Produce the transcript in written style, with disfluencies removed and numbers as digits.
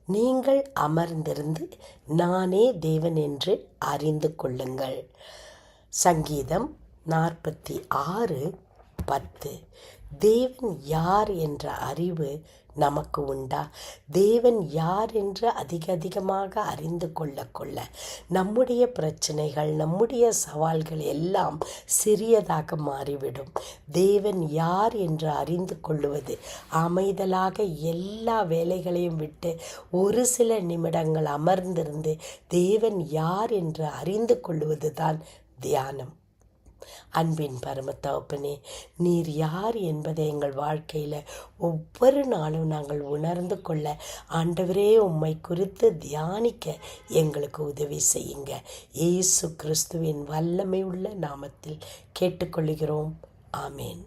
நீங்கள் அமர்ந்திருந்து நானே தேவன் என்று அறிந்து கொள்ளுங்கள். சங்கீதம் 46:10. தேவன் யார் என்ற அறிவு நமக்கு உண்டா? தேவன் யார் என்று அதிகமாக அறிந்து கொள்ள நம்முடைய பிரச்சனைகள், நம்முடைய சவால்கள் எல்லாம் சிறியதாக மாறிவிடும். தேவன் யார் என்று அறிந்து கொள்ளுவது, அமைதலாக எல்லா வேலைகளையும் விட்டு ஒரு சில நிமிடங்கள் அமர்ந்திருந்து தேவன் யார் என்று அறிந்து கொள்ளுவது தான் தியானம். அன்பின் பரமத்தகப்பனே, நீர் யார் என்பதை எங்கள் வாழ்க்கையில் ஒவ்வொரு நாளும் நாங்கள் உணர்ந்து கொள்ள ஆண்டவரே உம்மை குறித்து தியானிக்க எங்களுக்கு உதவி செய்யுங்க. இயேசு கிறிஸ்துவின் வல்லமை உள்ள நாமத்தில் கேட்டுக்கொள்கிறோம். ஆமேன்.